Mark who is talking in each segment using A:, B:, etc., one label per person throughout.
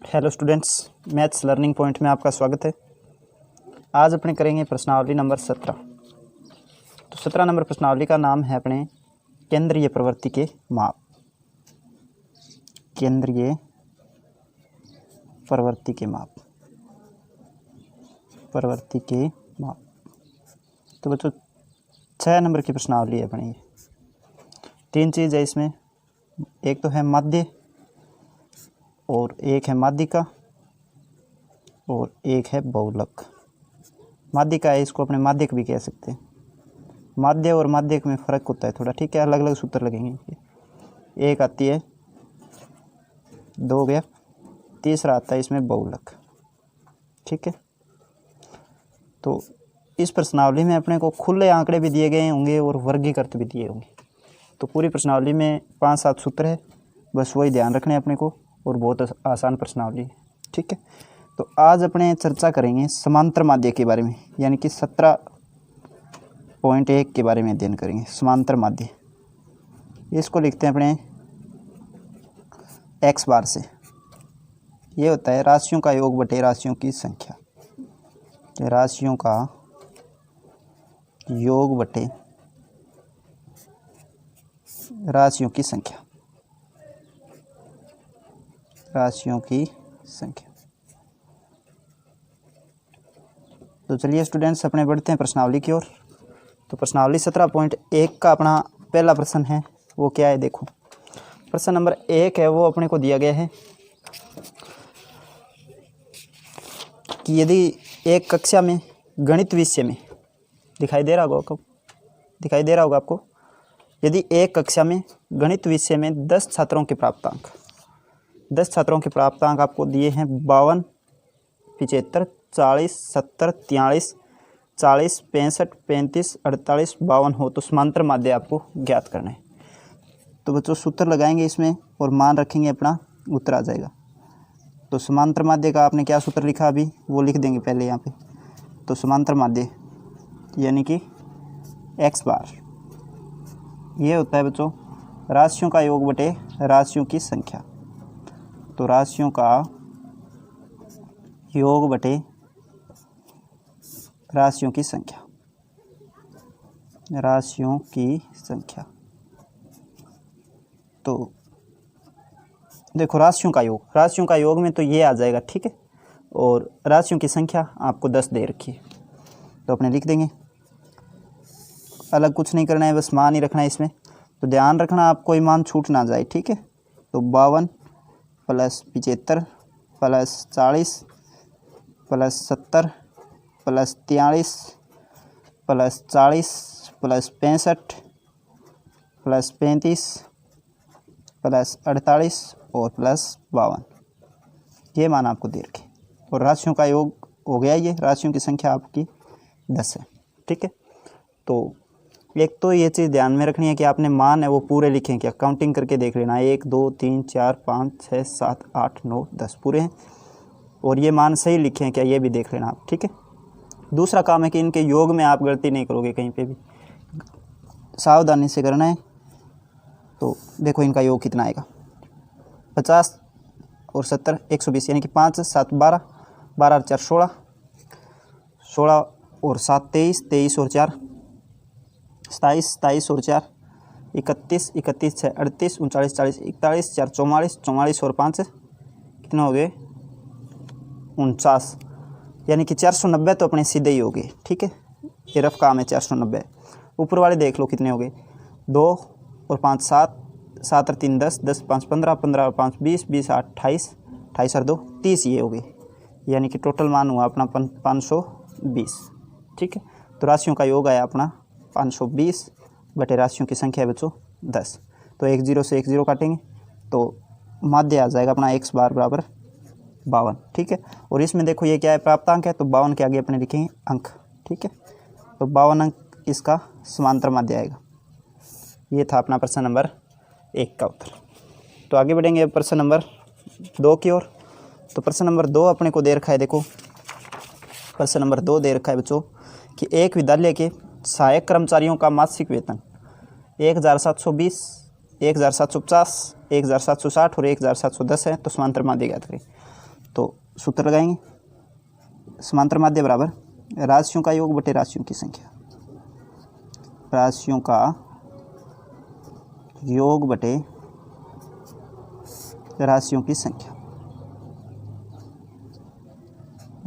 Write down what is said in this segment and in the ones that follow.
A: Hello students, maths learning point में आपका स्वागत है। आज अपने करेंगे प्रश्नावली नंबर 17। तो 17 नंबर प्रश्नावली का नाम है अपने केंद्रीय प्रवृत्ति के माप। केंद्रीय प्रवृत्ति के माप, प्रवृत्ति के माप। तो बच्चों 6 नंबर की प्रश्नावली है अपनी। 3 चीज़ है इसमें, एक तो है माध्य और एक है माध्यिका और एक है बहुलक। माध्यिका है, इसको अपने माध्यक भी कह सकते हैं। माध्य और माध्यक में फ़र्क होता है थोड़ा, ठीक है, अलग अलग सूत्र लगेंगे। एक आती है 2 हो गया, तीसरा आता है इसमें बहुलक, ठीक है। तो इस प्रश्नावली में अपने को खुले आंकड़े भी दिए गए होंगे और वर्गीकृत भी दिए होंगे। तो पूरी प्रश्नावली में 5-7 सूत्र है, बस वही ध्यान रखने अपने को, और बहुत आसान प्रश्नावली है, ठीक है। तो आज अपने चर्चा करेंगे समांतर माध्य के बारे में, यानी कि 17.1 के बारे में अध्ययन करेंगे। समांतर माध्य, इसको लिखते हैं अपने x बार से। ये होता है राशियों का योग बटे राशियों की संख्या। राशियों का योग बटे राशियों की संख्या, राशियों की संख्या। तो चलिए स्टूडेंट्स अपने बढ़ते हैं प्रश्नावली की ओर। तो प्रश्नावली 17.1 का अपना पहला प्रश्न है, वो क्या है देखो। प्रश्न नंबर 1 है, वो अपने को दिया गया है कि यदि एक कक्षा में गणित विषय में, दिखाई दे रहा होगा आपको, यदि एक कक्षा में गणित विषय में 10 छात्रों के प्राप्तांक, 10 छात्रों के प्राप्तांक आपको दिए हैं 52, 75, 40, 70, 43, 40, 65, 35, 48, 52 हो तो समांतर माध्य आपको ज्ञात करना है। तो बच्चों सूत्र लगाएंगे इसमें और मान रखेंगे, अपना उत्तर आ जाएगा। तो समांतर माध्य का आपने क्या सूत्र लिखा अभी, वो लिख देंगे पहले यहाँ पे। तो समांतर माध्य यानी कि x बार, ये होता है बच्चों राशियों का योग बटे राशियों की संख्या। तो राशियों का योग बटे राशियों की संख्या, राशियों की संख्या। तो देखो राशियों का योग में तो ये आ जाएगा, ठीक है। और राशियों की संख्या आपको 10 दे रखी है, तो अपने लिख देंगे। अलग कुछ नहीं करना है, बस मान ही रखना है इसमें। तो ध्यान रखना आप कोई मान छूट ना जाए, ठीक है। तो 52 plus 75 plus 40 plus 70 plus 43 plus 40 plus 65 plus 35 plus 48 और प्लस 52, ये मान आपको दे रखे। और राशियों का योग हो गया, ये राशियों की संख्या आपकी 10 है, ठीक है। तो एक तो ये चीज़ ध्यान में रखनी है कि आपने मान है वो पूरे लिखें, क्या काउंटिंग करके देख लेना, 1 2 3 4 5 6 7 8 9 10 पूरे हैं, और ये मान सही लिखे हैं क्या, ये भी देख लेना आप, ठीक है। दूसरा काम है कि इनके योग में आप गलती नहीं करोगे, कहीं पे भी सावधानी से करना है। तो देखो इनका योग कितना आएगा, 50 और 70 120, यानी कि 5 7 12, 12 और 4 16, 16 और 7 23, 23 और 4 27, 27 और 4 31, 31 6 38, 39 40, 41 4 44, 44 और 5 कितने हो गए 49, यानी कि 490 तो अपने सीधे ही हो गए, ठीक है। ये रफ काम है 490। ऊपर वाले देख लो कितने हो गए, 2 और 5 7, 7 और 3 10, 10 5 15, 15 और 5 20, 20 8 28, 28 और 2 30, ये हो गए, यानी कि टोटल मान हुआ अपना 520, ठीक है। तो राशियों का योग आया अपना 520 बटे राशियों की संख्या है बच्चों 10। तो 1 0 से 1 0 काटेंगे तो माध्य आ जाएगा अपना x बार बराबर 52, ठीक है। और इसमें देखो ये क्या है, प्राप्तांक है, तो 52 के आगे अपने लिखेंगे अंक, ठीक है। तो 52 अंक इसका समांतर माध्य आएगा। ये था अपना प्रश्न नंबर 1 का उत्तर। तो आगे बढ़ेंगे प्रश्न नंबर 2 की ओर। तो प्रश्न नंबर 2 अपने को दे रखा है, देखो प्रश्न नंबर 2 दे रखा है बच्चों कि एक विद्यालय के सहायक कर्मचारियों का मासिक वेतन 1720, 1750, 1760 और 1710 है। तो समांतर माध्य ज्ञात करें। तो सूत्र लगाएंगे, समांतर माध्य बराबर राशियों का योग बटे राशियों की संख्या, राशियों का योग बटे राशियों की संख्या,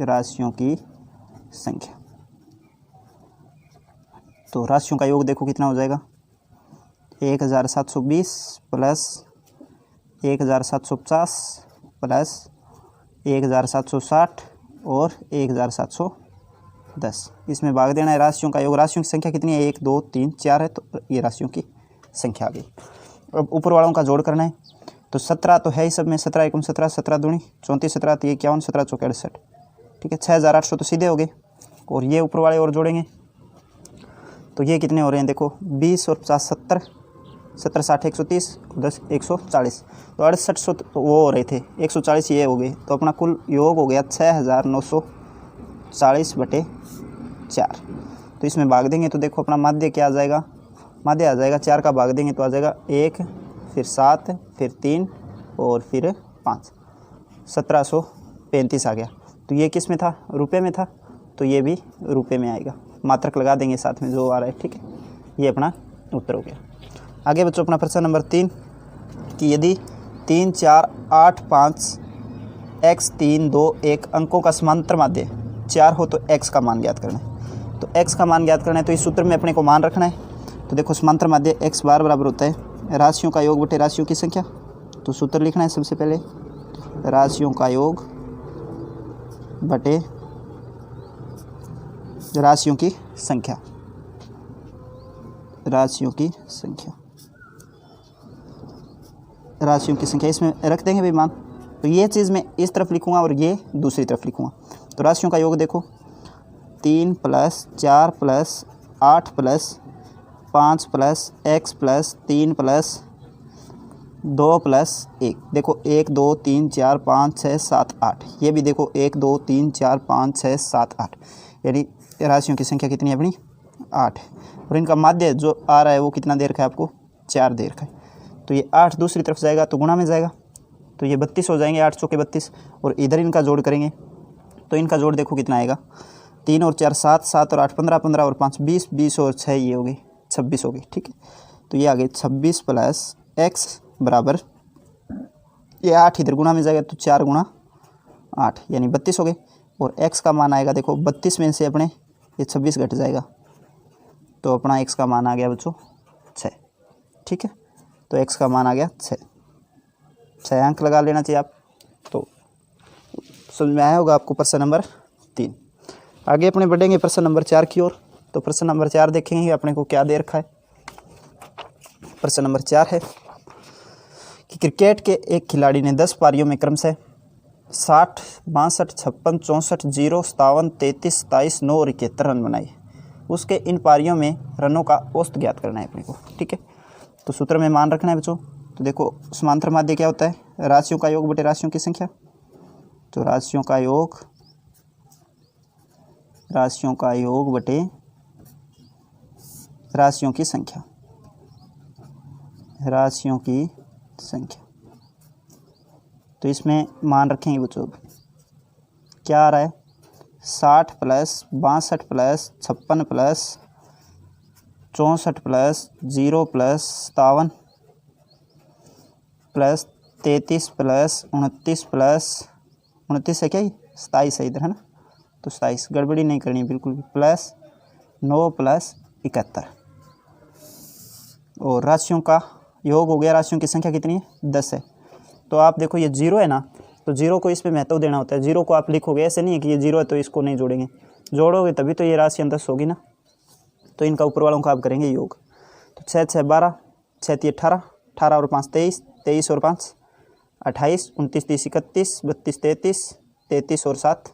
A: राशियों की संख्या। तो राशियों का योग देखो कितना हो जाएगा, 1720 प्लस 1750 प्लस 1760 और 1710। इसमें भाग देना है राशियों का योग। राशियों की संख्या कितनी है, 1 2 3 4 है, तो ये राशियों की संख्या आ गई। अब ऊपर वालों का जोड़ करना है, तो 17 तो है ही सब में, 17 एकम 17, 17 दूनी 34, 17 51, 17 चौके 68, ठीक है। 6800 तो सीधे हो गए, और ये ऊपर वाले और जोड़ेंगे तो ये कितने हो रहे हैं, देखो 20 और 50 70, 17 60 130 और 10 140, तो 6800 तो वो हो रहे थे, 140 ये हो गए, तो अपना कुल योग हो गया 6940 बटे 4। तो इसमें भाग देंगे तो देखो अपना माध्य क्या आ जाएगा, माध्य आ जाएगा 4 का भाग देंगे तो आ जाएगा 1, फिर 7, फिर 3 और फिर 5, 1735 आ गया। तो ये किस में था, रुपए में था, तो ये भी रुपए में आएगा, मात्रक लगा देंगे साथ में जो आ रहा है, ठीक है। ये अपना उत्तर हो गया। आगे बच्चों अपना प्रश्न नंबर 3 कि यदि 3 4 8 5 x 3 2 1 अंकों का समांतर माध्य 4 हो तो x का मान ज्ञात करना है। तो x का मान ज्ञात करना है, तो इस सूत्र में अपने को मान रखना है। तो देखो समांतर माध्य x बार बराबर होता है राशियों का योग बटे राशियों की संख्या। तो सूत्र लिखना है सबसे पहले, राशियों का योग बटे राशियों की संख्या, राशियों की संख्या, राशियों की संख्या इसमें रख देंगे भाई मान। तो ये चीज़ मैं इस तरफ लिखूंगा और ये दूसरी तरफ लिखूंगा। तो राशियों का योग देखो 3 plus 4 plus 8 plus 5 plus x plus 3 plus 2 plus 1, देखो 1 2 3 4 5 6 7 8, ये भी देखो 1 2 3 4 5 6 7 8, यानी राशियों की संख्या कितनी है अपनी 8 है। और इनका माध्य जो आ रहा है वो कितना दे रखा है आपको, 4 दे रखा है। तो ये 8 दूसरी तरफ जाएगा तो गुणा में जाएगा, तो ये 32 हो जाएंगे, 8 चौके 32, और इधर इनका जोड़ करेंगे तो इनका जोड़ देखो कितना आएगा, 3 और 4 7, 7 और 8 15, 15 और 5 20, 20 और 6 ये हो गई 26 हो गई, ठीक है। तो ये आ गई 26 प्लस x बराबर, ये 8 इधर गुणा में जाएगा तो 4 गुणा 8 यानी 32 हो गए। और x का मान आएगा देखो 32 में से अपने ये 26 घट जाएगा, तो अपना x का मान आ गया बच्चों 6, ठीक है। तो x का मान आ गया 6 अंक लगा लेना चाहिए आप। तो समझ में आया होगा आपको प्रश्न नंबर 3। आगे अपने बढ़ेंगे प्रश्न नंबर 4 की ओर। तो प्रश्न नंबर 4 देखेंगे अपने को क्या दे रखा है। प्रश्न नंबर 4 है कि क्रिकेट के एक खिलाड़ी ने 10 पारियों में क्रमशः 60 62 56 64 0 57 33 27 9 और 71 रन बनाए। उसके इन पारियों में रनों का औसत ज्ञात करना है अपने को, ठीक है। तो सूत्र में मान रखना है बच्चों। तो देखो समांतर माध्य क्या होता है, राशियों का योग बटे राशियों की संख्या। तो राशियों का योग बटे राशियों की संख्या, राशियों की संख्या। तो इसमें मान रखेंगे बच्चों, क्या आ रहा है 60 plus 62 plus 56 plus 64 plus 0 plus 57 plus 33 plus 29 plus 29 है क्या, ये 27 है इधर, है ना। तो 27 गड़बड़ी नहीं करनी बिल्कुल भी, प्लस 9 प्लस 71। और राशियों का योग हो गया, राशियों की संख्या कितनी है 10 है। तो आप देखो ये 0 है ना, तो 0 को इसमें महत्व देना होता है। 0 को आप लिखोगे, ऐसे नहीं है कि ये 0 है तो इसको नहीं जोड़ेंगे, जोड़ोगे तभी तो ये राशि 10 होगी ना। तो इनका ऊपर वालों का आप करेंगे योग। तो 6 6 12, 6 3 18, 18 और 5 23, 23 और 5 28, 29 30 31, 32 33, 33 और 7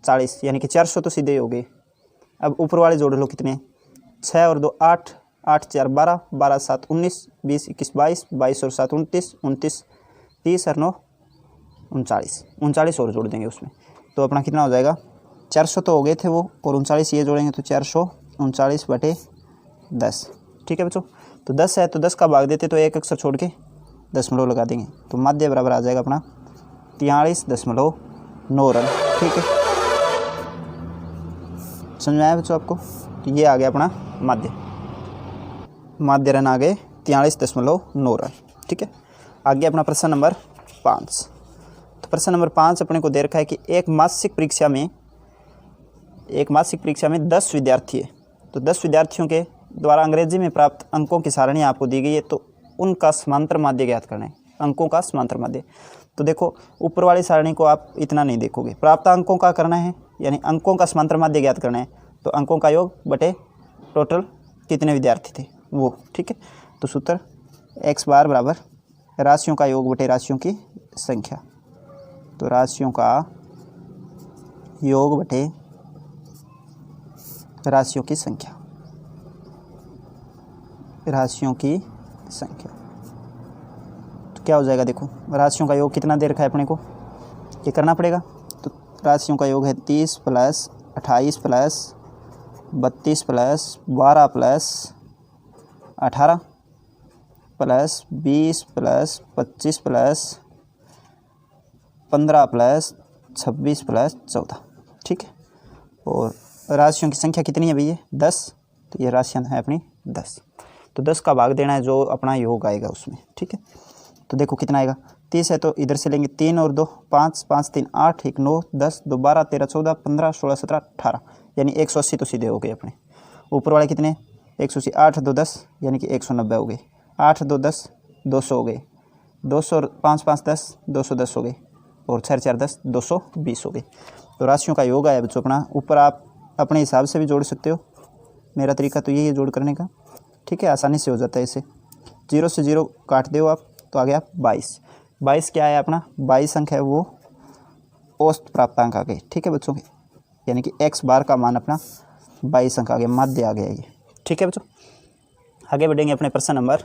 A: 40, यानी कि 400 तो सीधे हो गए। अब ऊपर वाले जोड़ लो कितने, 6 और 2 8, 8 4 12, 12 7 19, 20 21 22, 22 और 7 29, 29 30 और 9 39, 39 और जोड़ देंगे उसमें। तो अपना कितना हो जाएगा, 400 तो हो गए थे वो, और 39 ये जोड़ेंगे तो 439 बटे 10, ठीक है बच्चों। तो 10 है तो 10 का भाग देते तो एक अक्षर छोड़ के दशमलव लगा देंगे, तो माध्य बराबर आ जाएगा अपना 43.9 रन। ठीक है, समझ में आया बच्चों आपको? तो ये आ गया अपना माध्य रन आ गए 43.9 रन। ठीक है, आगे अपना प्रश्न नंबर 5। तो प्रश्न नंबर 5 अपने को दे रखा है कि एक मासिक परीक्षा में 10 विद्यार्थी है। तो 10 विद्यार्थियों के द्वारा अंग्रेजी में प्राप्त अंकों की सारणी आपको दी गई है। तो उनका समांतर माध्य ज्ञात करना है, अंकों का समांतर माध्य। तो देखो, ऊपर वाली सारणी को आप इतना नहीं देखोगे, प्राप्त अंकों का करना है, यानी अंकों का समांतर माध्य ज्ञात करना है। तो अंकों का योग बटे टोटल कितने विद्यार्थी थे वो। ठीक है, तो सूत्र x बार बराबर राशियों का योग बटे राशियों की संख्या। तो राशियों का योग बटे राशियों की संख्या, राशियों की संख्या। तो क्या हो जाएगा, देखो राशियों का योग कितना दे रखा है अपने को, ये करना पड़ेगा। तो राशियों का योग है 30 plus 28 plus 32 plus 12 plus 18 plus 20 plus 25 plus 15 plus 26 plus 14। ठीक है, और राशियों की संख्या कितनी है भैया, 10। तो ये राशियाँ है अपनी 10। तो 10 का भाग देना है जो अपना योग आएगा उसमें। ठीक है, तो देखो कितना आएगा, 30 है तो इधर से लेंगे 3 और 2 5, 5 3 8, 1 9 10 2 12 13 14 15 16 17 18, यानी 180 तो सीधे हो गए अपने। ऊपर वाले कितने, 180, 8 2 10, यानी कि 190 हो गए। 8 2 10, 200 हो गए। 200 और 5 5 10, 210 हो गए। और 4 4 10, 220 हो गए। तो राशियों का योग आया बच्चों अपना। ऊपर आप अपने हिसाब से भी जोड़ सकते हो, मेरा तरीका तो यही है जोड़ करने का। ठीक है, आसानी से हो जाता है इसे। 0 से 0 काट दो आप, तो आ गया 22। 22 क्या है अपना, 22 अंक है वो औसत प्राप्तांक आ गए। ठीक है बच्चों के, यानी कि x बार का मान अपना 22 अंक आ गया, माध्य आ गया ये। ठीक है बच्चों, आगे बढ़ेंगे अपने प्रश्न नंबर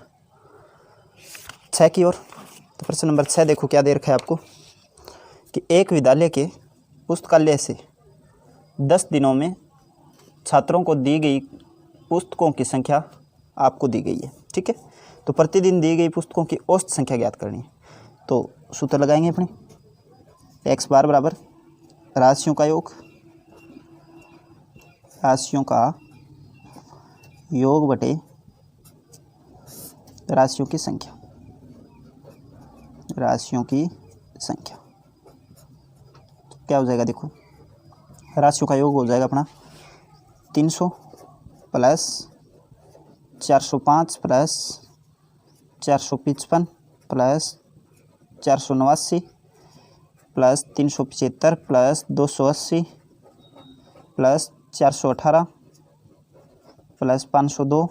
A: 6 की ओर। तो प्रश्न नंबर 6 देखो क्या दे रखा है आपको कि एक विद्यालय के पुस्तकालय से 10 दिनों में छात्रों को दी गई पुस्तकों की संख्या आपको दी गई है। ठीक है, तो प्रतिदिन दी गई पुस्तकों की औसत संख्या ज्ञात करनी है। तो सूत्र लगाएंगे अपने, x बार बराबर राशियों का योग, राशियों का योग बटे राशियों की संख्या, राशियों की संख्या। क्या हो जाएगा, देखो राशियों का योग हो जाएगा अपना 300 plus 405 plus 455 plus 489 plus 375 plus 280 plus 418 plus 502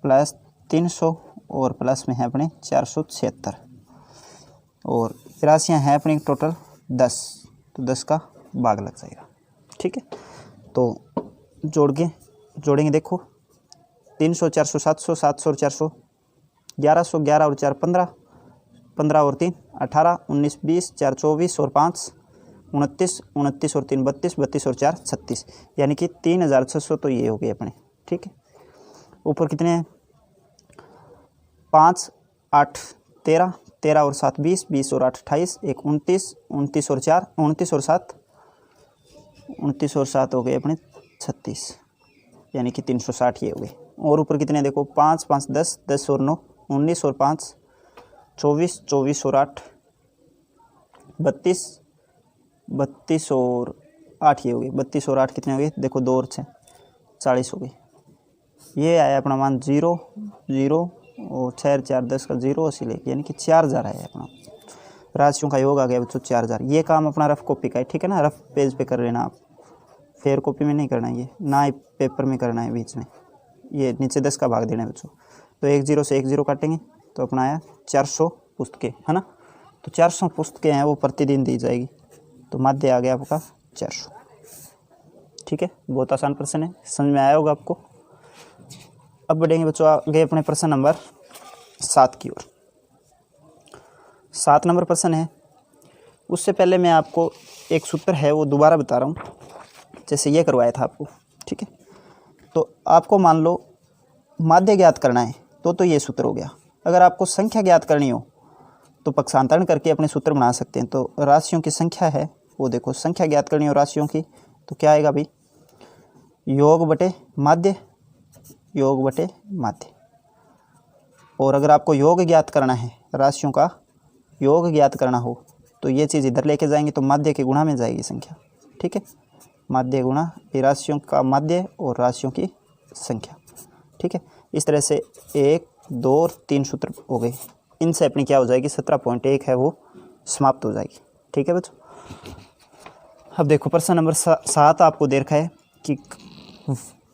A: plus 300 और प्लस में है अपने 476। और राशियाँ हैं अपनी टोटल 10, तो 10 का भाग लग जाएगा। ठीक है, तो जोड़ेंगे देखो 300 400 700 700 और 400 1100 11 और 4 15 15 और 3 18 19 20 4 24 और 5 29 29 और 3 32 32 और 4 36, यानी कि 3600 तो ये हो गए अपने। ठीक है, ऊपर कितने हैं 5 8 13 13 और 7 20 20 और 8 28 1 29 29 और 4 29 और 7 29 और 7 हो गए अपने 36, यानी कि 360 ये हो गए। और ऊपर कितने देखो 5 5 10 10 और 9 19 और 5 24 24 और 8 32 32 और 8 ये हो गए। 32 और 8 कितने हो गए देखो 2 और 6 40 हो गए। ये आया अपना मान 0 0 और 6 4 10 का 0 80 लेके, यानी कि 4000 आया अपना। राशियों का योग आ गया बच्चों 4000। ये काम अपना रफ कॉपी का है। ठीक है ना, रफ पेज पे कर लेना आप, फेयर कॉपी में नहीं करना है, ये ना ही पेपर में करना है बीच में। ये नीचे 10 का भाग देना है बच्चों। तो 1 0 से 1 0 काटेंगे तो अपना आया 400 पुस्तकें, है ना। तो 400 पुस्तकें हैं वो प्रतिदिन दी जाएगी, तो माध्य आ गया आपका 400। ठीक है, बहुत आसान प्रश्न है, समझ में आया होगा आपको। अब बढ़ेंगे बच्चों आगे अपने प्रश्न नंबर 7 की ओर। 7 नंबर प्रश्न है, उससे पहले मैं आपको एक सूत्र है वो दोबारा बता रहा हूँ, जैसे ये करवाया था आपको। ठीक है, तो आपको मान लो माध्य ज्ञात करना है तो ये सूत्र हो गया। अगर आपको संख्या ज्ञात करनी हो तो पक्षांतरण करके अपने सूत्र बना सकते हैं। तो राशियों की संख्या है वो देखो, संख्या ज्ञात करनी हो राशियों की तो क्या आएगा भाई, योग बटे माध्य, योग बटे माध्य। और अगर आपको योग ज्ञात करना है, राशियों का योग ज्ञात करना हो तो ये चीज़ इधर लेके जाएंगे तो माध्य के गुणा में जाएगी संख्या, ठीक है। माध्य गुणा ये राशियों का माध्य और राशियों की संख्या, ठीक है। इस तरह से 1, 2 और 3 सूत्र हो गए, इनसे अपनी क्या हो जाएगी 17.1 है वो समाप्त हो जाएगी, ठीक है बच्चों। अब देखो प्रश्न नंबर 7 आपको दे रखा है कि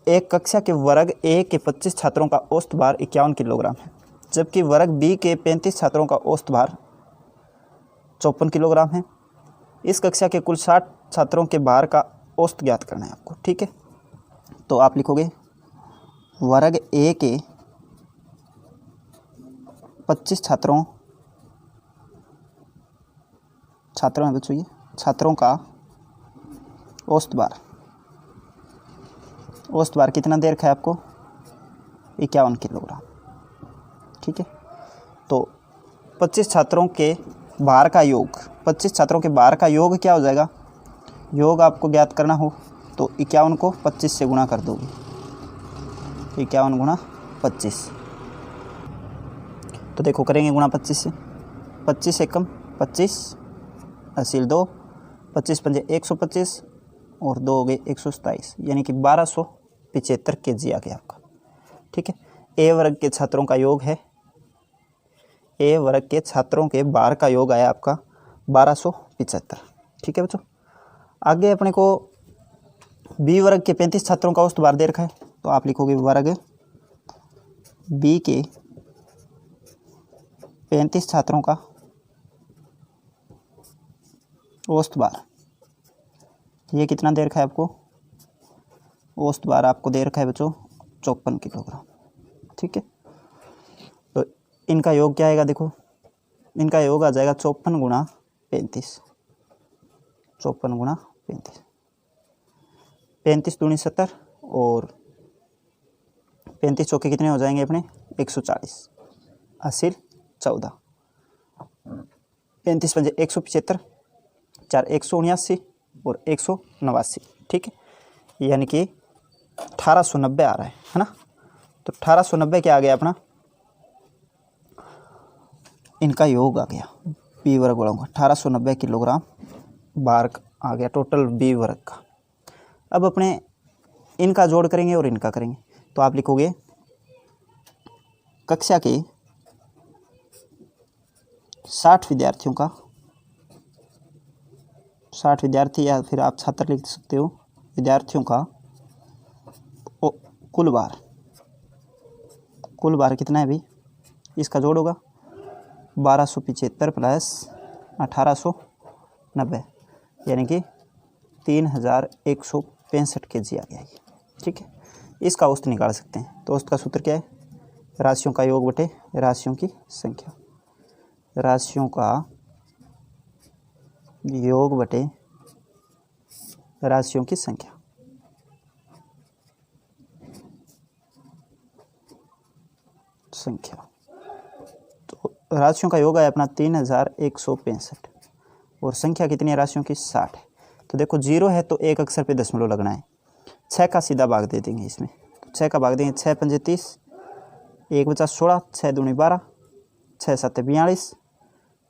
A: एक कक्षा के वर्ग ए के 25 छात्रों का औसत भार 51 किलोग्राम है, जबकि वर्ग बी के 35 छात्रों का औसत भार 54 किलोग्राम है। इस कक्षा के कुल 60 छात्रों के भार का औसत ज्ञात करना है आपको, ठीक है। तो आप लिखोगे वर्ग ए के 25 छात्रों में बच्चों ये छात्रों का औसत भार कितना दे रखा है आपको 51 किलोग्राम, ठीक है। तो 25 छात्रों के भार का योग, 25 छात्रों के भार का योग क्या हो जाएगा, योग आपको ज्ञात करना हो तो 51 को 25 से गुणा कर दोगे, 51 गुणा 25। तो देखो करेंगे गुणा 25 से, 25 एकम 25 असील 2, 25 पंजे 125 और 2 हो गए 127, यानी कि 1275 kg आ गया आपका, ठीक है। ए वर्ग के छात्रों का योग है, ए वर्ग के छात्रों के भार का योग आया आपका 1275, ठीक है बच्चों। आगे अपने को बी वर्ग के 35 छात्रों का औसत भार दे रखा है, तो आप लिखोगे वर्ग बी के 35 छात्रों का औसत भार, ये कितना दे रखा है आपको, औसत भार आपको दे रखा है बच्चों 54 किलोग्राम, ठीक है। तो इनका योग क्या आएगा, देखो इनका योग आ जाएगा 54 गुणा 35, 54 गुणा 35, 35 दूनी 70 और 35 चौके कितने हो जाएंगे अपने 140, असील 14, 35 पंजे 175, 4 179 और 189, ठीक है, यानी कि 1890 आ रहा है ना। तो 1890 क्या आ गया अपना, इनका योग आ गया बी वर्ग वालों का 1890 किलोग्राम भार आ गया टोटल बी वर्ग का। अब अपने इनका जोड़ करेंगे और इनका करेंगे, तो आप लिखोगे कक्षा के 60 विद्यार्थियों का, 60 विद्यार्थी या फिर आप छात्र लिख सकते हो, विद्यार्थियों का कुल भार कितना है भाई, इसका जोड़ होगा 1275 प्लस 1890, यानी कि 3165 kg आ गया, ठीक है। इसका औसत निकाल सकते हैं, तो औसत का सूत्र क्या है, राशियों का योग बटे राशियों की संख्या, राशियों का योग बटे राशियों की संख्या, तो राशियों का योग है अपना 3165 और संख्या कितनी है राशियों की 60 है। तो देखो 0 है तो एक अक्षर पे दशमलव लगना है, 6 का सीधा भाग दे देंगे इसमें, तो 6 का भाग देंगे, 6 पंजे 30, 1 बचा 16, 6 दूनी 12, 6 7 42,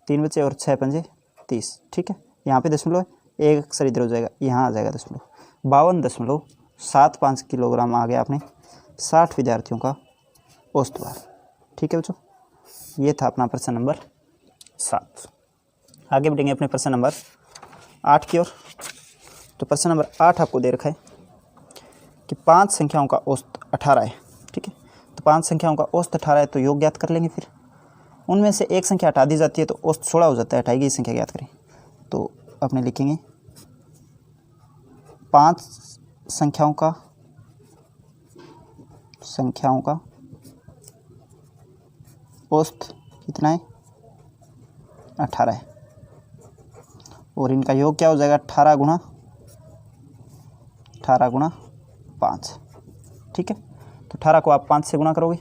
A: 3 बचे और 6 पंजे 30, ठीक है। यहाँ पे दशमलव है, एक अक्षर इधर हो जाएगा, यहाँ आ जाएगा दशमलव, 52.75 किलोग्राम आ गया अपने 60 विद्यार्थियों का औसत भार, ठीक है बच्चों। ये था अपना प्रश्न नंबर 7। आगे बढ़ेंगे अपने प्रश्न नंबर 8 की ओर। तो प्रश्न नंबर 8 आपको दे रखा है कि 5 संख्याओं का औसत 18 है, ठीक है। तो 5 संख्याओं का औसत 18 है, तो योग ज्ञात कर लेंगे। फिर उनमें से एक संख्या हटा दी जाती है तो औसत 16 हो जाता है, हटाई गई संख्या ज्ञात करें। तो अपने लिखेंगे 5 संख्याओं का औसत कितना है 18 है, और इनका योग क्या हो जाएगा 18 गुणा 5, ठीक है। तो 18 को आप 5 से गुणा करोगे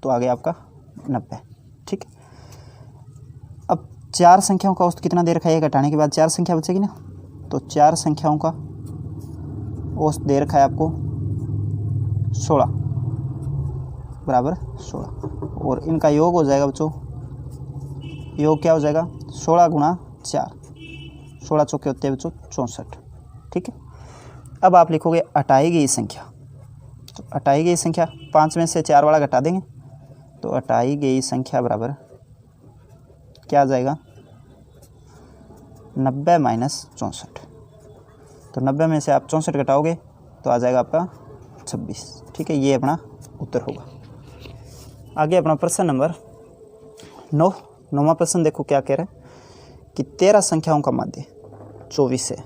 A: तो आ गया आपका 90, ठीक है। अब 4 संख्याओं का औसत कितना दे रखा है, घटाने के बाद 4 संख्या बचेगी ना, तो 4 संख्याओं का औसत दे रखा है आपको 16 बराबर 16, और इनका योग हो जाएगा बच्चों, योग क्या हो जाएगा 16 गुणा 4, 16 चौके होते हैं बच्चों 64। ठीक है, अब आप लिखोगे हटाई गई संख्या, तो हटाई गई संख्या 5 में से 4 वाला घटा देंगे, तो हटाई गई संख्या बराबर क्या आ जाएगा 90 माइनस 64, तो 90 में से आप 64 घटाओगे तो आ जाएगा आपका 26। ठीक है, ये अपना उत्तर होगा। आगे अपना प्रश्न नंबर 9वां प्रश्न देखो क्या कह रहा है कि 13 संख्याओं का माध्य 24 है,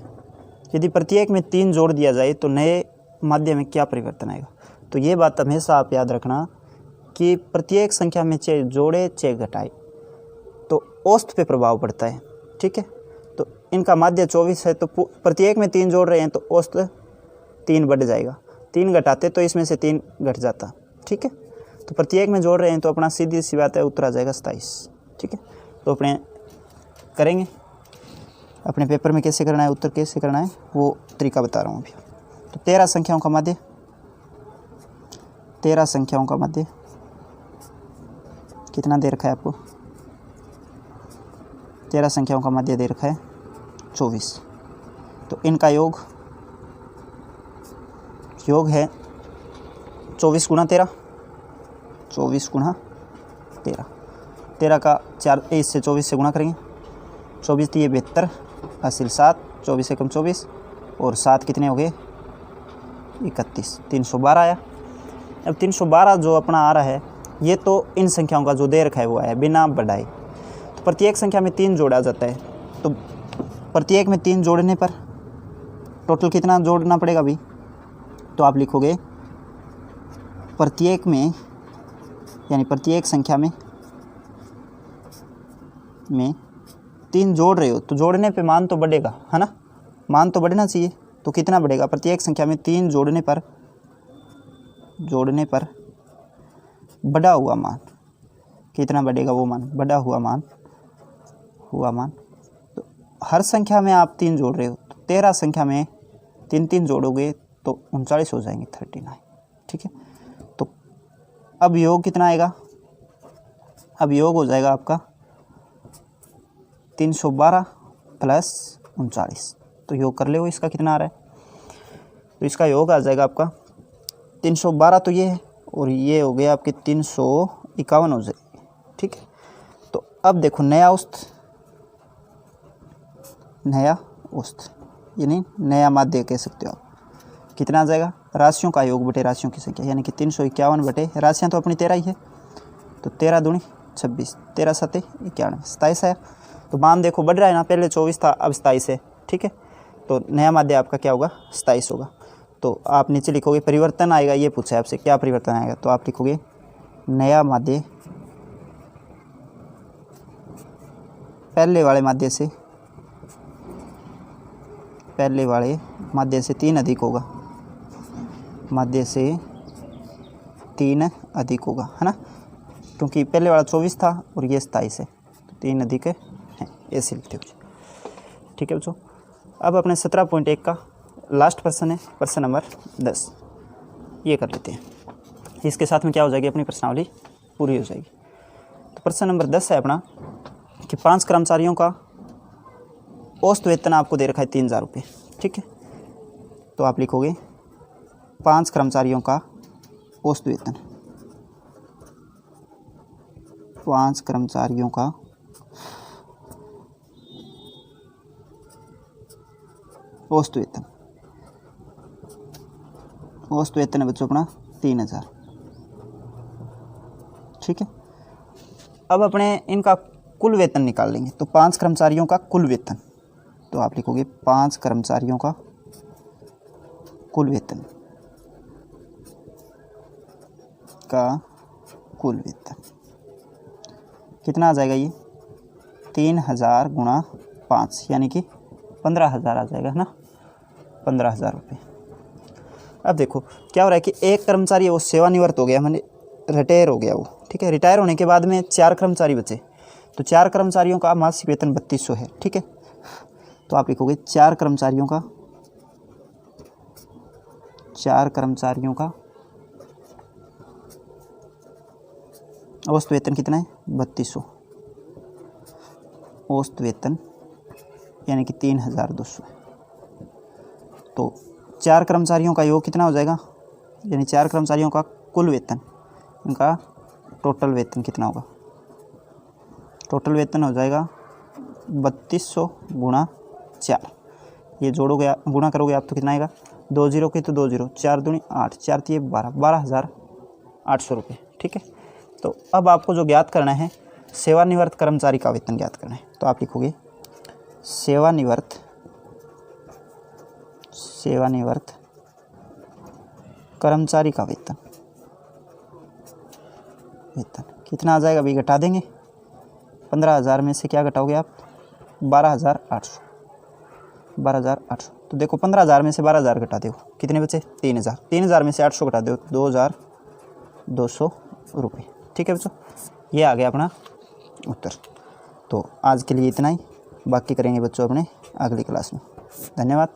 A: यदि प्रत्येक में 3 जोड़ दिया जाए तो नए माध्य में क्या परिवर्तन आएगा। तो ये बात हमेशा आप याद रखना कि प्रत्येक संख्या में चाहे जोड़े चाहे घटाए तो औसत पे प्रभाव पड़ता है। ठीक है, तो इनका माध्य 24 है, तो प्रत्येक में 3 जोड़ रहे हैं तो औसत 3 बढ़ जाएगा, 3 घटाते तो इसमें से 3 घट जाता। ठीक है, तो प्रत्येक में जोड़ रहे हैं तो अपना सीधी सी बात है उत्तर आ जाएगा 27। ठीक है, तो अपने करेंगे, अपने पेपर में कैसे करना है, उत्तर कैसे करना है वो तरीका बता रहा हूँ अभी। तो 13 संख्याओं का माध्य, 13 संख्याओं का माध्य कितना दे रखा है आपको, 13 संख्याओं का माध्य दे रखा है 24, तो इनका योग है 24 गुणा 13, 24 गुणा 13, 13 का 4 इससे 24 से गुणा करेंगे, 24 दिए 72 हासिल 7, 24 एकम 24 और 7 कितने हो गए 31, 312 आया। अब 312 जो अपना आ रहा है ये तो इन संख्याओं का जो दे रखा है वो आया बिना बढ़ाए। तो प्रत्येक संख्या में 3 जोड़ा जाता है, तो प्रत्येक में 3 जोड़ने पर टोटल कितना जोड़ना पड़ेगा अभी, तो आप लिखोगे प्रत्येक में यानी प्रत्येक संख्या में 3 जोड़ रहे हो तो जोड़ने पे मान तो बढ़ेगा, है ना, मान तो बढ़ना चाहिए। तो कितना बढ़ेगा, प्रत्येक संख्या में 3 जोड़ने पर बढ़ा हुआ मान कितना बढ़ेगा, वो मान बढ़ा हुआ मान तो हर संख्या में आप 3 जोड़ रहे हो, तो 13 संख्या में 3 जोड़ोगे तो 39 हो जाएंगे 39। ठीक है, तो अब योग कितना आएगा, अब योग हो जाएगा आपका 312 प्लस 39, तो योग कर ले, इसका कितना आ रहा है, तो इसका योग आ जाएगा आपका 312 तो ये है और ये हो गया आपके 351 हो जाएगी। ठीक है, तो अब देखो नया औसत यानी नया माध्य कह सकते हो आप, कितना आ जाएगा, राशियों का योग बटे राशियों की संख्या, यानी कि 351 बटे राशियाँ तो अपनी 13 ही है, तो 13 दूनी 26, 13 सते 91, 27 आया। तो मान देखो बढ़ रहा है ना, पहले 24 था अब 27 है। ठीक है, तो नया माध्य आपका क्या होगा 27 होगा। तो आप नीचे लिखोगे परिवर्तन आएगा, ये पूछा है आपसे क्या परिवर्तन आएगा, तो आप लिखोगे नया माध्य पहले वाले माध्य से 3 अधिक होगा, माध्य से 3 अधिक होगा, है ना, क्योंकि पहले वाला 24 था और ये 27 है, तो 3 अधिक है, ऐसे लिखते हो। ठीक है बच्चों, अब अपने 17.1 का लास्ट प्रश्न है, प्रश्न नंबर 10, ये कर लेते हैं, इसके साथ में क्या हो जाएगी अपनी प्रश्नावली पूरी हो जाएगी। तो प्रश्न नंबर 10 है अपना कि 5 कर्मचारियों का औसत वेतन आपको दे रखा है 3000 रुपये। ठीक है, तो आप लिखोगे 5 कर्मचारियों का औसत वेतन, 5 कर्मचारियों का औसत वेतन है बच्चों अपना 3000। ठीक है, अब अपने इनका कुल वेतन निकाल लेंगे, तो 5 कर्मचारियों का कुल वेतन, तो आप लिखोगे 5 कर्मचारियों का कुल वेतन कितना आ जाएगा, ये 3000 गुणा 5 यानी कि 15,000 आ जाएगा, है ना, 15,000 रुपये। अब देखो क्या हो रहा है कि एक कर्मचारी वो सेवानिवृत्त हो गया, मैंने रिटायर हो गया वो। ठीक है, रिटायर होने के बाद में 4 कर्मचारी बचे, तो 4 कर्मचारियों का मासिक वेतन 3200 है, ठीक है। तो आप लिखोगे 4 कर्मचारियों का औसत वेतन कितना है, 3200। औसत वेतन यानी कि 3200। तो 4 कर्मचारियों का योग कितना हो जाएगा, यानी 4 कर्मचारियों का कुल वेतन, उनका टोटल वेतन कितना होगा। टोटल वेतन हो जाएगा 3200 गुणा 4। ये जोड़ोगे, गुणा करोगे आप तो कितना आएगा, 2 जीरो की तो 2 जीरो, 4 दूनी 8, 4 तिये 12, 12,800 रुपये, ठीक है। तो अब आपको जो ज्ञात करना है, सेवानिवृत्त कर्मचारी का वेतन ज्ञात करना है। तो आप लिखोगे सेवानिवृत्त कर्मचारी का वेतन कितना आ जाएगा, अभी घटा देंगे। 15,000 में से क्या घटाओगे आप, 12,800। 12,800। तो देखो 15,000 में से 12,000 घटा दो, कितने बचे, 3,000। 3,000 में से 800 घटा दो, 2,200 रुपये, ठीक है बच्चों। ये आ गया अपना उत्तर। तो आज के लिए इतना ही, बाकी करेंगे बच्चों अपने अगली क्लास में। धन्यवाद।